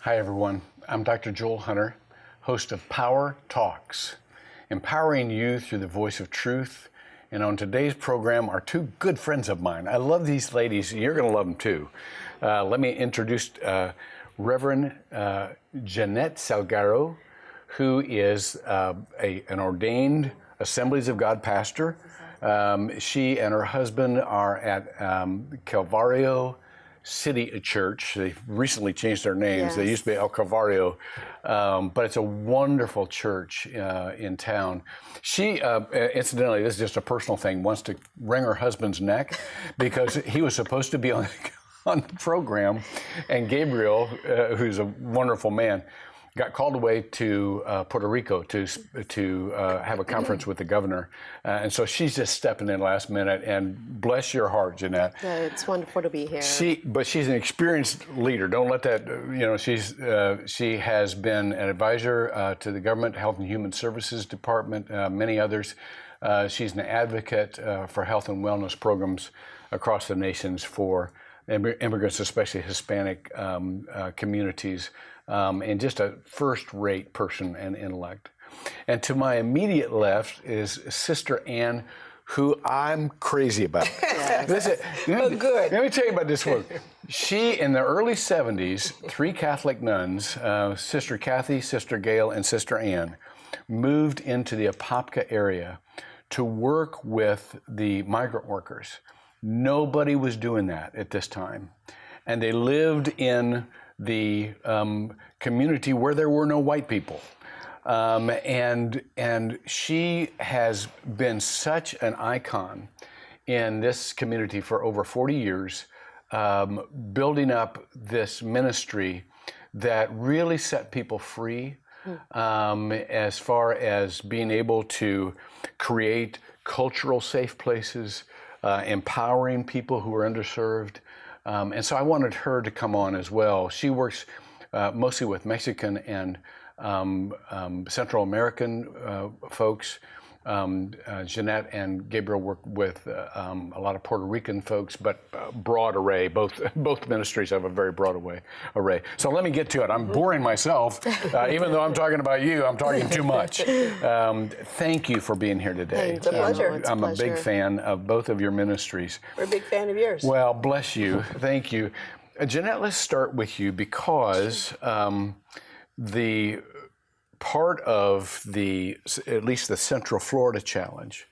Hi, everyone. I'm Dr. Joel Hunter, host of Power Talks, empowering you through the voice of truth. And on today's program are two good friends of mine. I love these ladies. You're going to love them too. Let me introduce Reverend Jeanette Salguero, who is an ordained Assemblies of God pastor. She and her husband are at Calvario City Church. They've recently changed their names. Yes. They used to be El Calvario, but it's a wonderful church in town. She, incidentally, this is just a personal thing, wants to wring her husband's neck because he was supposed to be on the program, and Gabriel, who's a wonderful man, got called away to Puerto Rico to have a conference with the governor. And so she's just stepping in last minute, and bless your heart, Jeanette. Yeah, it's wonderful to be here. But she's an experienced leader. Don't let that, she has been an advisor to the government, Health and Human Services Department, many others. She's an advocate for health and wellness programs across the nations for immigrants, especially Hispanic communities. And just a first-rate person and intellect. And to my immediate left is Sister Ann, who I'm crazy about. Yes. Let me tell you about this one. She, in the early 70s, three Catholic nuns, Sister Kathy, Sister Gail, and Sister Ann, moved into the Apopka area to work with the migrant workers. Nobody was doing that at this time. And they lived in the community where there were no white people. And she has been such an icon in this community for over 40 years, building up this ministry that really set people free as far as being able to create cultural safe places, empowering people who are underserved. And so I wanted her to come on as well. She works mostly with Mexican and Central American folks. Jeanette and Gabriel work with a lot of Puerto Rican folks, but broad array. Both ministries have a very broad array. So let me get to it. I'm boring myself. Even though I'm talking about you, I'm talking too much. Thank you for being here today. It's a pleasure. I'm a big fan of both of your ministries. We're a big fan of yours. Well, bless you. Thank you. Jeanette, let's start with you because the part of at least the Central Florida Challenge,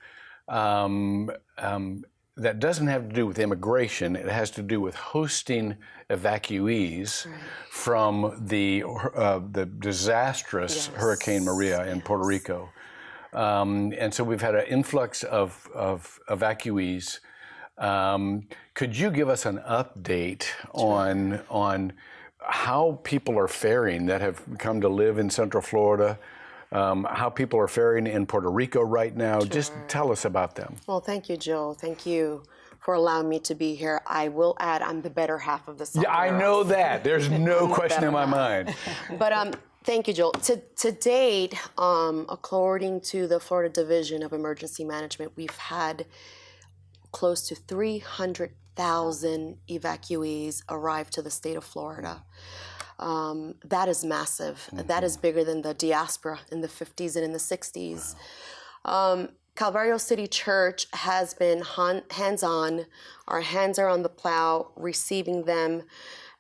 that doesn't have to do with immigration. It has to do with hosting evacuees from the disastrous Hurricane Maria in Puerto Rico. And so we've had an influx of evacuees. Could you give us an update on how people are faring that have come to live in Central Florida, how people are faring in Puerto Rico right now? Just tell us about them. Well, thank you, Joel. Thank you for allowing me to be here. I will add, I'm the better half of the song. Yeah, I know that. There's no question in my mind. But thank you, Joel. To date, according to the Florida Division of Emergency Management, we've had close to 300,000 evacuees arrive to the state of Florida. That is massive. That is bigger than the diaspora in the 50s and in the 60s. Calvario City Church has been hands-on. Our hands are on the plow, receiving them,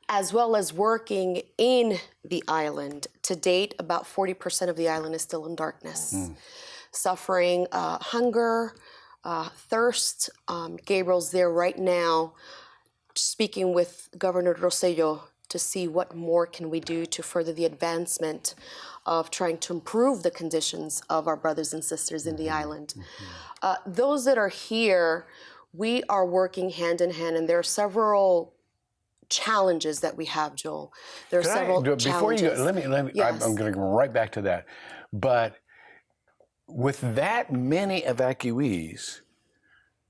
as well as working in the island. To date, about 40% of the island is still in darkness, suffering hunger, thirst. Gabriel's there right now speaking with Governor Rosselló to see what more can we do to further the advancement of trying to improve the conditions of our brothers and sisters in the island. Those that are here, we are working hand in hand, and there are several challenges that we have, Joel. There are several challenges. Before you go, let me Yes. I'm going to go right back to that. But with that many evacuees,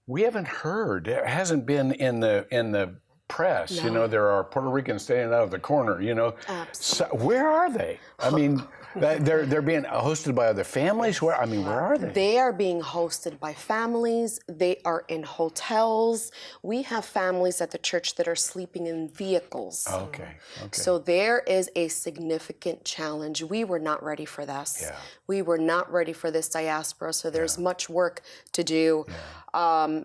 we haven't heard. There hasn't been in the press. No. You know, there are Puerto Ricans standing out of the corner. You know, so where are they? I mean, They're being hosted by other families. Where are they? They are being hosted by families. They are in hotels. We have families at the church that are sleeping in vehicles. Okay. So there is a significant challenge. We were not ready for this. Yeah. We were not ready for this diaspora. So there's much work to do. Yeah.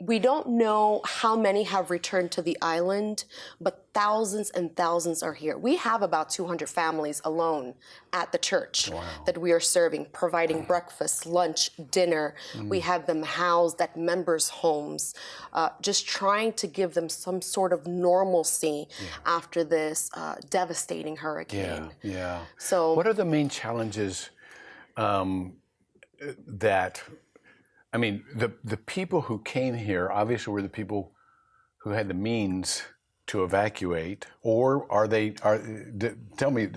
We don't know how many have returned to the island, but thousands and thousands are here. We have about 200 families alone at the church that we are serving, providing breakfast, lunch, dinner. We have them housed at members' homes, just trying to give them some sort of normalcy after this devastating hurricane. Yeah. So, what are the main challenges that... the people who came here obviously were the people who had the means to evacuate, or tell me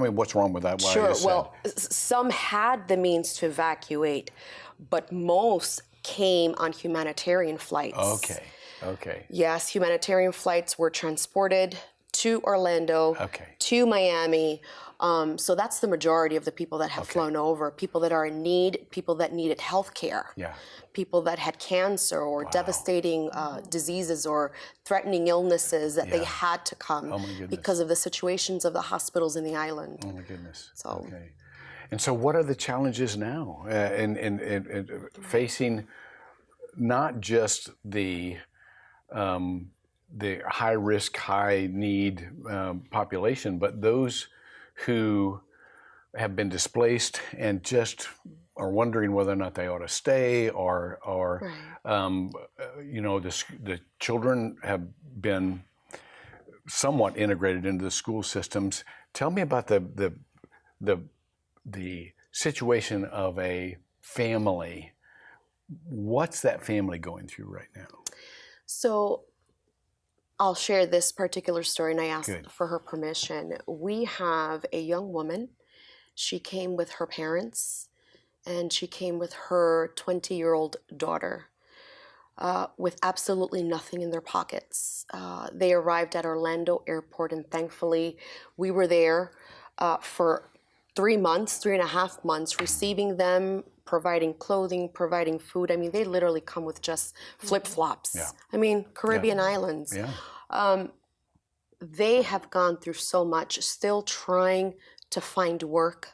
what's wrong with that? Sure. Well, some had the means to evacuate, but most came on humanitarian flights. Okay. Yes, humanitarian flights were transported to Orlando, to Miami. So that's the majority of the people that have flown over. People that are in need, people that needed health care, people that had cancer or devastating diseases or threatening illnesses that they had to come because of the situations of the hospitals in the island. Oh my goodness. And so what are the challenges now in facing not just the high risk, high need population, but those who have been displaced and just are wondering whether or not they ought to stay, or the children have been somewhat integrated into the school systems. Tell me about the situation of a family. What's that family going through right now? So I'll share this particular story, and I asked for her permission. We have a young woman. She came with her parents, and she came with her 20-year-old daughter with absolutely nothing in their pockets. They arrived at Orlando Airport, and thankfully, we were there for 3.5 months, receiving them, providing clothing, providing food. They literally come with just flip-flops. Caribbean islands. They have gone through so much, still trying to find work,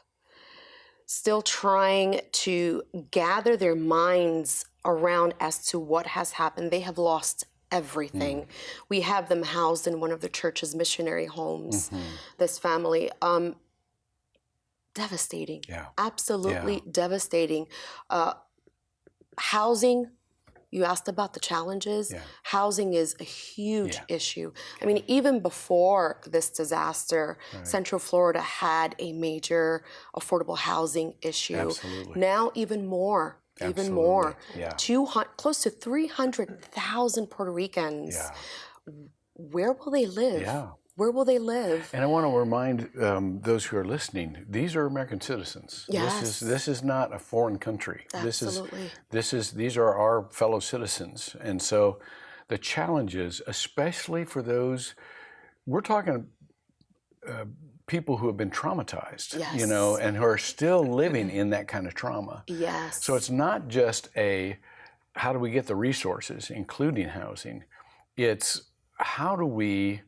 still trying to gather their minds around as to what has happened. They have lost everything. We have them housed in one of the church's missionary homes, this family. Devastating. Absolutely devastating. Housing, you asked about the challenges. Housing is a huge issue. Even before this disaster, Central Florida had a major affordable housing issue. Now even more. Close to 300,000 Puerto Ricans. Where will they live? Where will they live? And I want to remind those who are listening, these are American citizens. This is not a foreign country. Absolutely. These are our fellow citizens. And so the challenges, especially for those, we're talking people who have been traumatized, and who are still living in that kind of trauma. So it's not just how do we get the resources, including housing? It's how do we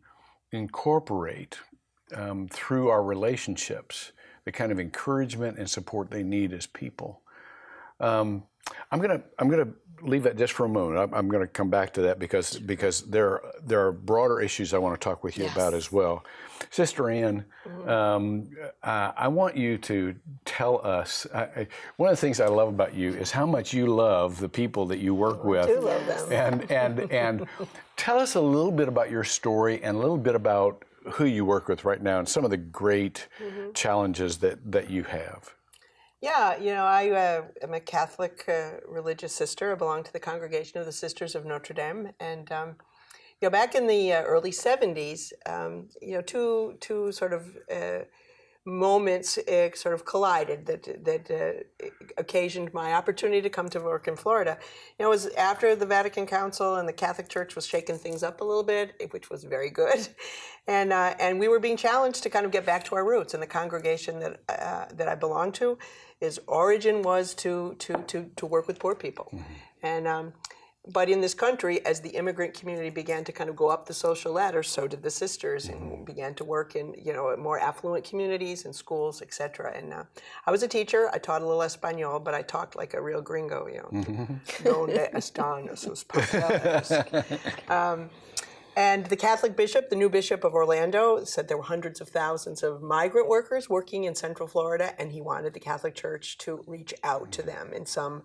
incorporate through our relationships the kind of encouragement and support they need as people. I'm gonna leave that just for a moment. I'm gonna come back to that because there are broader issues I want to talk with you about as well. Sister Ann, I want you to tell us. One of the things I love about you is how much you love the people that you work with. I do love them. And tell us a little bit about your story and a little bit about who you work with right now and some of the great challenges that you have. Yeah, I am a Catholic religious sister. I belong to the Congregation of the Sisters of Notre Dame, and back in the early 70s, two sort of moments sort of collided that occasioned my opportunity to come to work in Florida. You know, it was after the Vatican Council and the Catholic Church was shaking things up a little bit, which was very good, and we were being challenged to kind of get back to our roots. And the congregation that I belong to, its origin was to work with poor people, and. But in this country, as the immigrant community began to kind of go up the social ladder, so did the sisters, and began to work in more affluent communities and schools, etc. And I was a teacher. I taught a little Espanol, but I talked like a real gringo. Donde están sus papeles? And the Catholic bishop, the new bishop of Orlando, said there were hundreds of thousands of migrant workers working in Central Florida, and he wanted the Catholic Church to reach out to them in some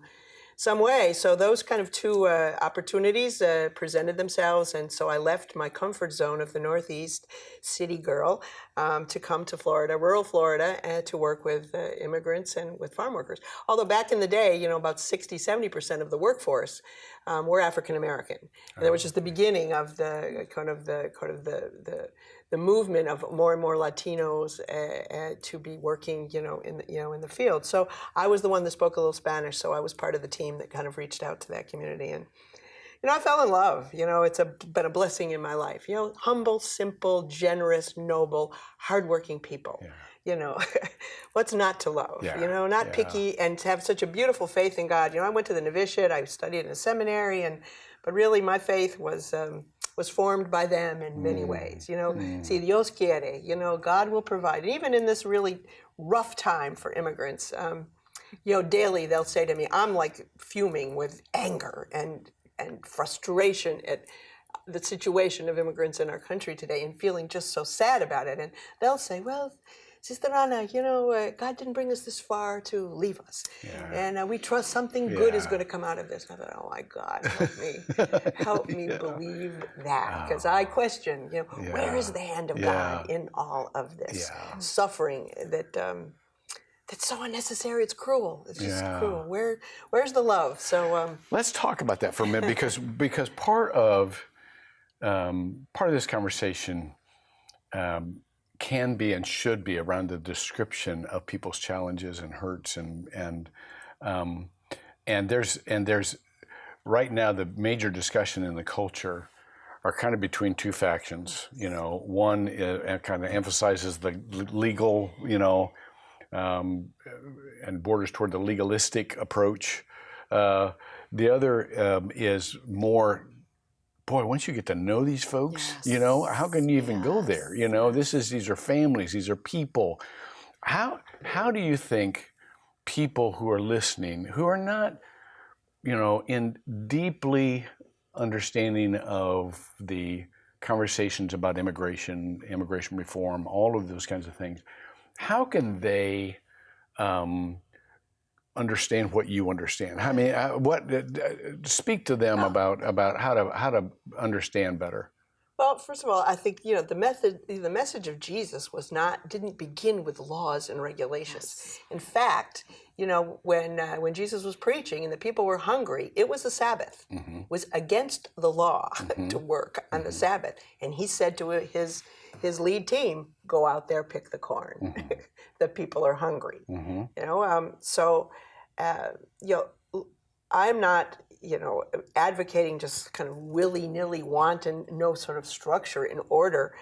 way. So those kind of two opportunities presented themselves, and so I left my comfort zone of the Northeast, city girl, to come to Florida, rural Florida, to work with immigrants and with farm workers. Although back in the day, about 60-70% of the workforce were African American. And that was just the beginning of the movement of more and more Latinos to be working, in the field. So I was the one that spoke a little Spanish, so I was part of the team that kind of reached out to that community, and I fell in love. It's been a blessing in my life. Humble, simple, generous, noble, hardworking people. Yeah. What's not to love? Yeah. Not picky, and to have such a beautiful faith in God. I went to the novitiate. I studied in a seminary, but really my faith was formed by them in many ways. Si Dios quiere, God will provide. And even in this really rough time for immigrants, daily they'll say to me, I'm like fuming with anger and frustration at the situation of immigrants in our country today and feeling just so sad about it. And they'll say, well, Sister Ana, God didn't bring us this far to leave us. Yeah. And we trust something good is going to come out of this. And I thought, oh my God, help me believe that. Because I question, where is the hand of God in all of this suffering that's so unnecessary? It's cruel. It's just cruel. Where's the love? So let's talk about that for a minute, because part of this conversation can be and should be around the description of people's challenges and hurts, and there's right now the major discussion in the culture are kind of between two factions. One kind of emphasizes the legal, and borders toward the legalistic approach. The other is more, boy, once you get to know these folks, how can you even go there? These are families, these are people. How do you think people who are listening, who are not, in deeply understanding of the conversations about immigration reform, all of those kinds of things, how can they understand what you understand? I mean, speak to them about how to understand better. Well, first of all, I think the message of Jesus didn't begin with laws and regulations. Yes. In fact, when Jesus was preaching and the people were hungry, it was the Sabbath. Mm-hmm. It was against the law to work on the Sabbath, and he said to his lead team, "Go out there, pick the corn. Mm-hmm. The people are hungry." Mm-hmm. I'm not advocating just kind of willy-nilly wanton, no sort of structure and order.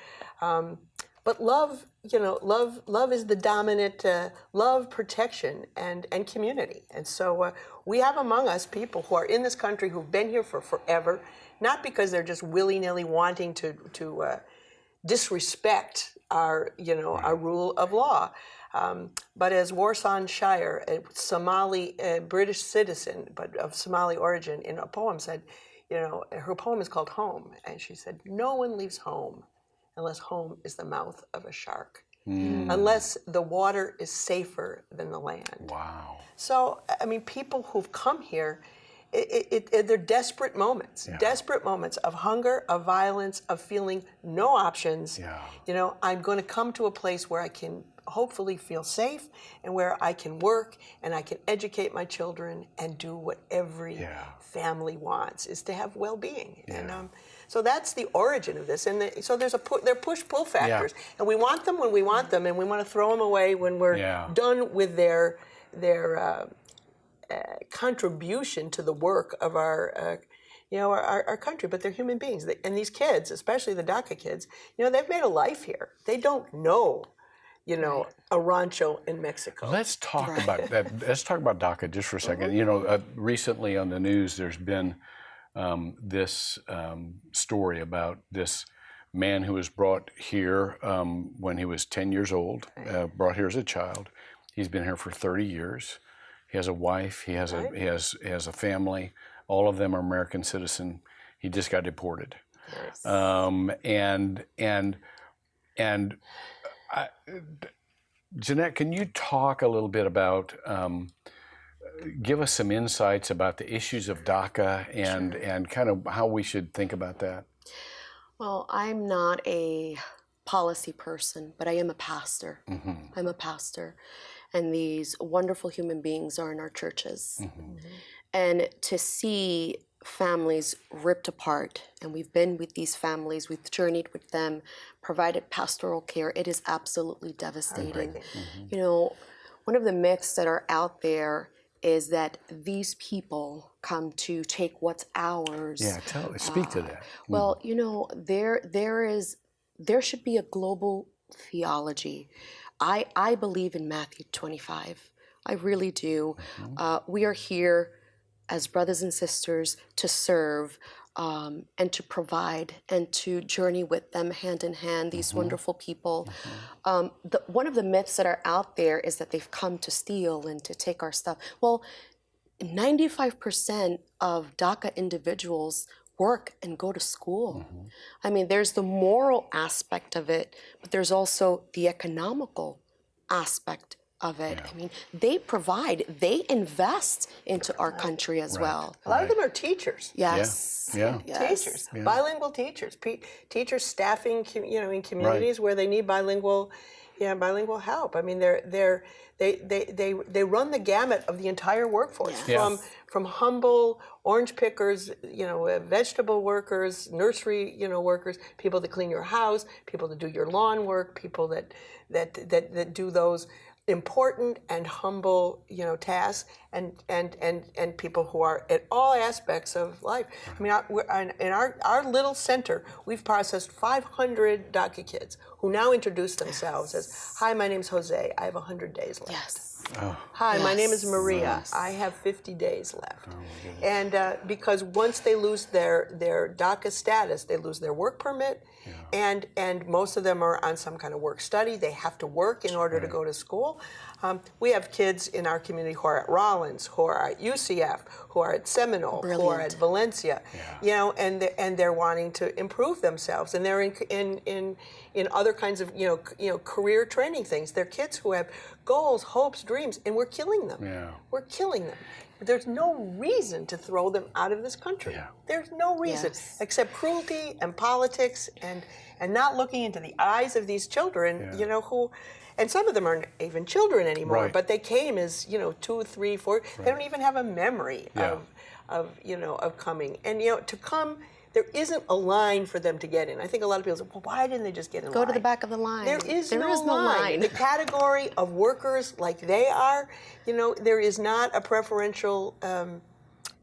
But love is the dominant, love, protection, and community. And so we have among us people who are in this country who've been here for forever, not because they're just willy-nilly wanting to disrespect our rule of law. But as Warsan Shire, a Somali British citizen, but of Somali origin, in a poem said, her poem is called Home, and she said, no one leaves home unless home is the mouth of a shark, unless the water is safer than the land. Wow. So, I mean, people who've come here, they're desperate moments of hunger, of violence, of feeling no options. Yeah. I'm going to come to a place where I can hopefully feel safe and where I can work and I can educate my children and do what every family wants, is to have well-being. Yeah. And So that's the origin of this, and so there are push-pull factors, and we want them when we want them, and we want to throw them away when we're done with their contribution to the work of our country. But they're human beings, and these kids, especially the DACA kids, they've made a life here. They don't know, a rancho in Mexico. Let's talk about that. Let's talk about DACA just for a second. Recently on the news, there's been this story about this man who was brought here when he was 10 years old, brought here as a child. He's been here for 30 years. He has a wife. He has a family. All of them are American citizen. He just got deported. Yes. Jeanette, can you talk a little bit about, give us some insights about the issues of DACA and kind of how we should think about that? Well, I'm not a policy person, but I am a pastor. I'm a pastor. And these wonderful human beings are in our churches. And to see families ripped apart, and we've been with these families, we've journeyed with them, provided pastoral care, it is absolutely devastating. One of the myths that are out there is that these people come to take what's ours. Yeah, speak to that. Well, there should be a global theology. I believe in Matthew 25. I really do. We are here as brothers and sisters to serve and to provide and to journey with them hand in hand, these wonderful people. One of the myths that are out there is that they've come to steal and to take our stuff. Well, 95% of DACA individuals work and go to school. I mean, there's the moral aspect of it, but there's also the economical aspect of it. I mean, they provide, they invest into our country as well. A lot of them are teachers. Yes. Teachers, bilingual teachers, teachers staffing, in communities where they need bilingual help. I mean, they run the gamut of the entire workforce, from humble orange pickers, vegetable workers, nursery, workers, people that clean your house, people that do your lawn work, people that do those important and humble, tasks, and people who are at all aspects of life. I mean, in our little center, we've processed 500 DACA kids who now introduce themselves as, "Hi, my name's Jose. I have 100 days left." Yes. "Hi, my name is Maria. I have 50 days left." And because once they lose their DACA status, they lose their work permit, and most of them are on some kind of work study. They have to work in order to go to school. We have kids in our community who are at Rollins, who are at UCF, who are at Seminole, who are at Valencia, and they're wanting to improve themselves, and they're in other kinds of career training things. They're kids who have goals, hopes, dreams, and we're killing them. We're killing them. There's no reason to throw them out of this country. There's no reason except cruelty and politics and not looking into the eyes of these children, who. And some of them aren't even children anymore, but they came as 2, 3, 4. They don't even have a memory of coming. And to come, there isn't a line for them to get in. I think a lot of people say, "Well, why didn't they just get in line?" Go to the back of the line. There is no line. The category of workers like they are, there is not a preferential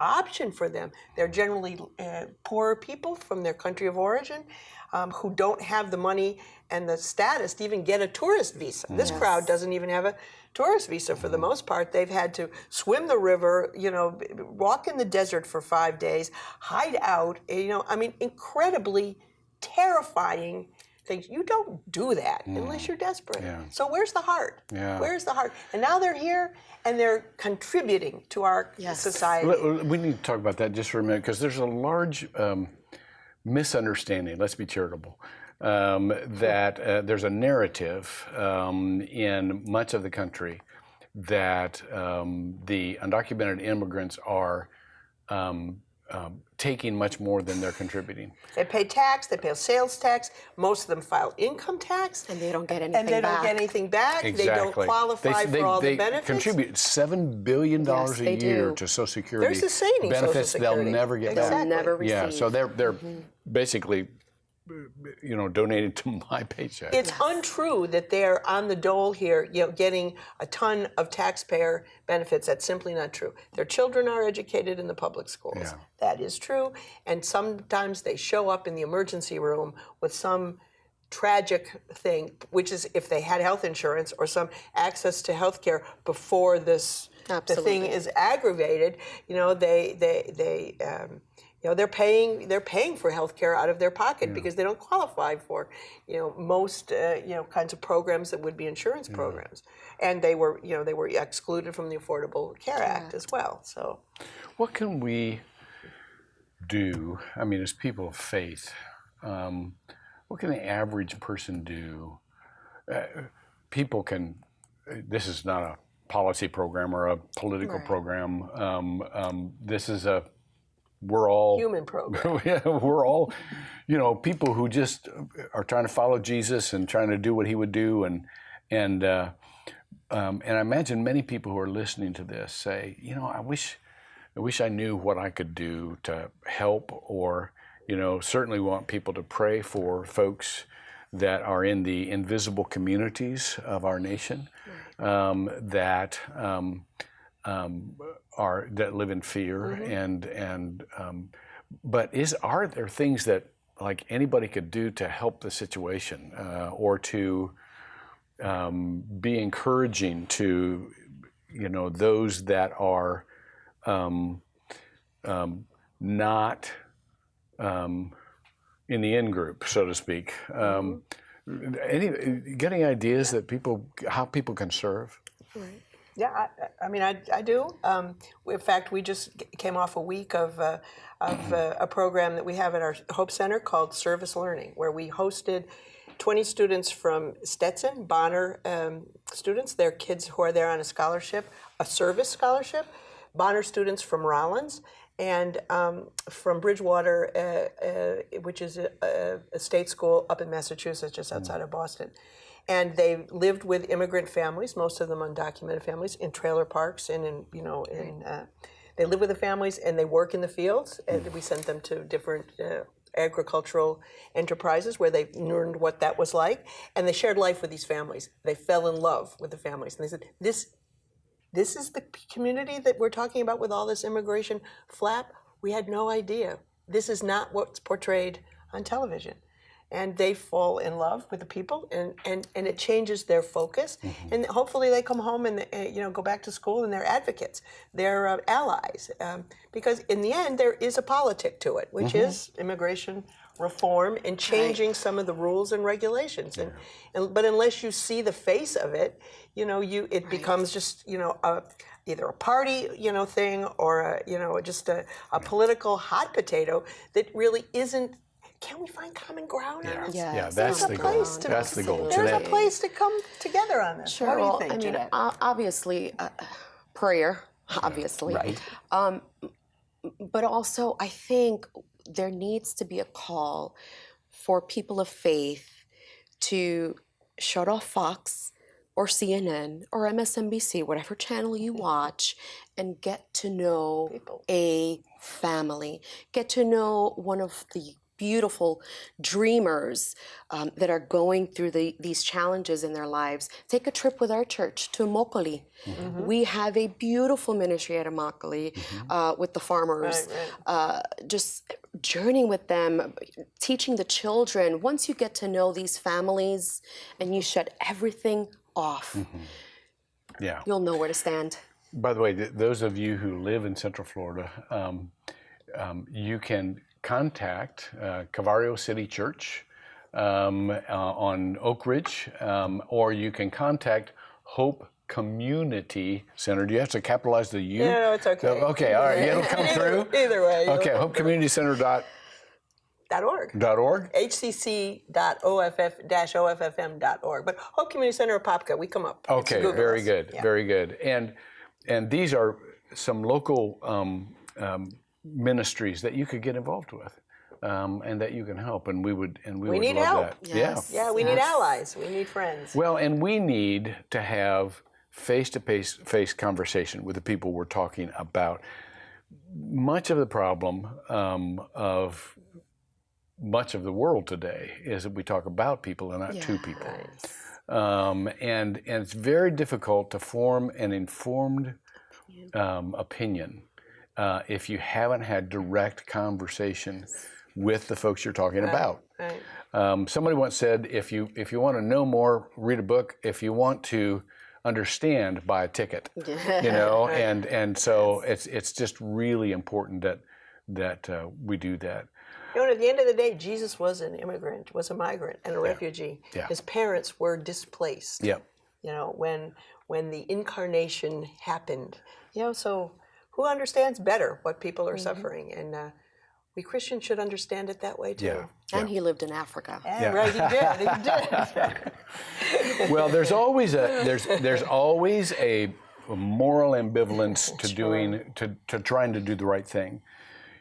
option for them. They're generally poorer people from their country of origin who don't have the money and the status to even get a tourist visa. This crowd doesn't even have a tourist visa for the most part. They've had to swim the river, walk in the desert for 5 days, hide out, incredibly terrifying things. You don't do that unless you're desperate. So where's the heart? Where's the heart? And now they're here and they're contributing to our society. We need to talk about that just for a minute, because there's a large misunderstanding, let's be charitable, that there's a narrative in much of the country that the undocumented immigrants are taking much more than they're contributing. They pay tax, they pay sales tax, most of them file income tax. And they don't get anything back. And they don't get anything back. Exactly. They don't qualify for all the benefits. They contribute $7 billion a year to Social Security. There's a saying, benefits Social Security. they'll never get back. They'll never receive. Yeah, so they're basically, donated to my paycheck. It's untrue that they're on the dole here, getting a ton of taxpayer benefits. That's simply not true. Their children are educated in the public schools. Yeah. That is true. And sometimes they show up in the emergency room with some tragic thing, which is if they had health insurance or some access to health care before the thing is aggravated, they're paying for health care out of their pocket because they don't qualify for most kinds of programs that would be insurance programs, and they were excluded from the Affordable Care Act as well. So what can we do, as people of faith, what can the average person do? People can, this is not a policy program or a political program. This is we're all human program. We're all, people who just are trying to follow Jesus and trying to do what he would do. And I imagine many people who are listening to this say, I wish I knew what I could do to help, or certainly want people to pray for folks that are in the invisible communities of our nation, that live in fear, but are there things that like anybody could do to help the situation, or to be encouraging to those that are not in the in group, so to speak? Getting ideas that how people can serve? Right. Yeah, I do. In fact, we just came off a week of a program that we have at our Hope Center called Service Learning, where we hosted 20 students from Stetson, Bonner students. They're kids who are there on a scholarship, a service scholarship. Bonner students from Rollins, and from Bridgewater, which is a state school up in Massachusetts, just outside of Boston. And they lived with immigrant families, most of them undocumented families, in trailer parks and they live with the families and they work in the fields. And we sent them to different agricultural enterprises where they learned what that was like. And they shared life with these families. They fell in love with the families. And they said, this is the community that we're talking about with all this immigration flap? We had no idea. This is not what's portrayed on television. And they fall in love with the people, and it changes their focus. And hopefully they come home and go back to school, and they're advocates. They're allies. Because in the end, there is a politic to it, which is immigration reform and changing some of the rules and regulations. But unless you see the face of it, it becomes just either a party thing or just a political hot potato that really isn't. Can we find common ground on this? Yeah, that's the goal. That's the goal. There's a place to come together on this. Sure. What do you Well, think, Jeanette? Obviously, prayer, obviously. Right. But also, I think there needs to be a call for people of faith to shut off Fox or CNN or MSNBC, whatever channel you watch, and get to know a family. Get to know one of the beautiful dreamers that are going through these challenges in their lives. Take a trip with our church to Immokalee. We have a beautiful ministry at Immokalee with the farmers. Just journeying with them, teaching the children. Once you get to know these families and you shut everything off, you'll know where to stand. By the way, those of you who live in Central Florida, you can contact Calvario City Church on Oak Ridge, or you can contact Hope Community Center. Do you have to capitalize the U? No, it's okay. Okay, all right, it'll come through? Either way. Okay, hopecommunitycenter.org. HCC.off-offm.org. But Hope Community Center of Popka, we come up. Okay, very good, very good. And these are some local ministries that you could get involved with, and that you can help, and we would need love help. that. Yes. Yeah, we need allies. We need friends. Well, and we need to have face-to-face conversation with the people we're talking about. Much of the problem of much of the world today is that we talk about people and not to people. And it's very difficult to form an informed opinion if you haven't had direct conversation with the folks you're talking about. Somebody once said, if you want to know more, read a book. If you want to understand, buy a ticket. You know, and so it's just really important that we do that. You know, at the end of the day, Jesus was an immigrant, was a migrant and a refugee. His parents were displaced. You know, when the incarnation happened. You know, so who understands better what people are suffering? And we Christians should understand it that way too. And he lived in Africa. Right, he did. Well, there's always a moral ambivalence to trying to do the right thing.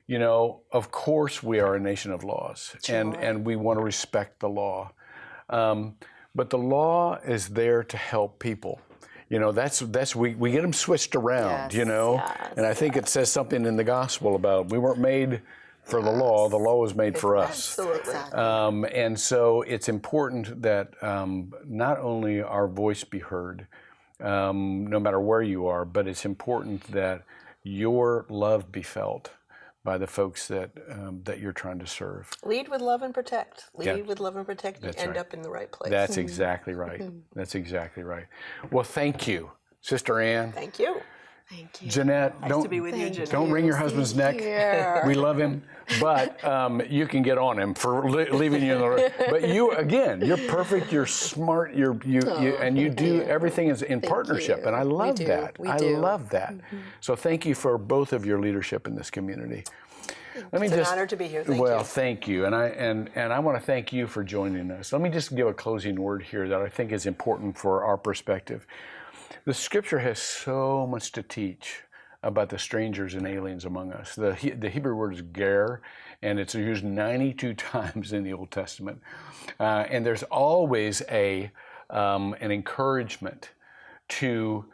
You know, of course we are a nation of laws, and we want to respect the law. But the law is there to help people. You know, we get them switched around, you know, and I think it says something in the gospel about we weren't made for the law was made for us. Absolutely. And so it's important that not only our voice be heard, no matter where you are, but it's important that your love be felt by the folks that you're trying to serve. Lead with love and protect. Lead with love and protect. You end up in the right place. That's exactly right. That's exactly right. Well, thank you, Sister Ann. Thank you. Thank you. Jeanette, Nice to be with you, Jeanette. don't wring your husband's neck. We love him, but you can get on him for leaving you in the. But you, again, you're perfect. You're smart. And you do everything is in partnership, and I love that. I love that. So thank you for both of your leadership in this community. It's an honor to be here. Thank you. Thank you, and I want to thank you for joining us. Let me just give a closing word here that I think is important for our perspective. The Scripture has so much to teach about the strangers and aliens among us. The Hebrew word is ger, and it's used 92 times in the Old Testament. And there's always an encouragement to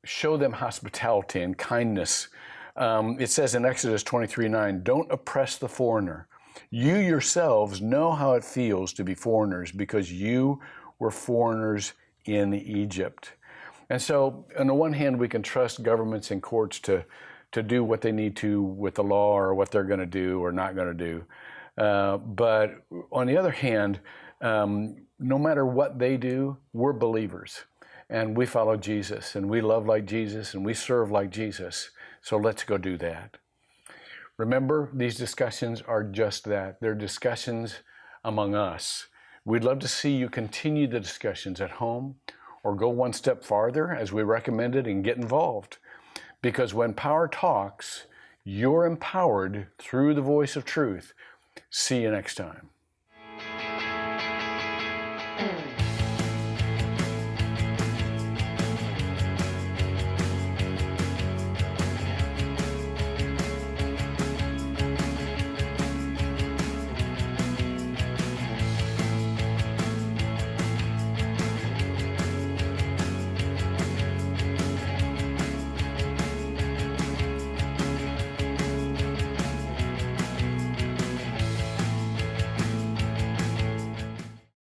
show them hospitality and kindness. It says in Exodus 23:9, "Don't oppress the foreigner. You yourselves know how it feels to be foreigners because you were foreigners in Egypt." And so, on the one hand, we can trust governments and courts to do what they need to with the law or what they're going to do or not going to do. But on the other hand, no matter what they do, we're believers. And we follow Jesus, and we love like Jesus, and we serve like Jesus. So let's go do that. Remember, these discussions are just that. They're discussions among us. We'd love to see you continue the discussions at home, or go one step farther, as we recommended, and get involved. Because when power talks, you're empowered through the voice of truth. See you next time.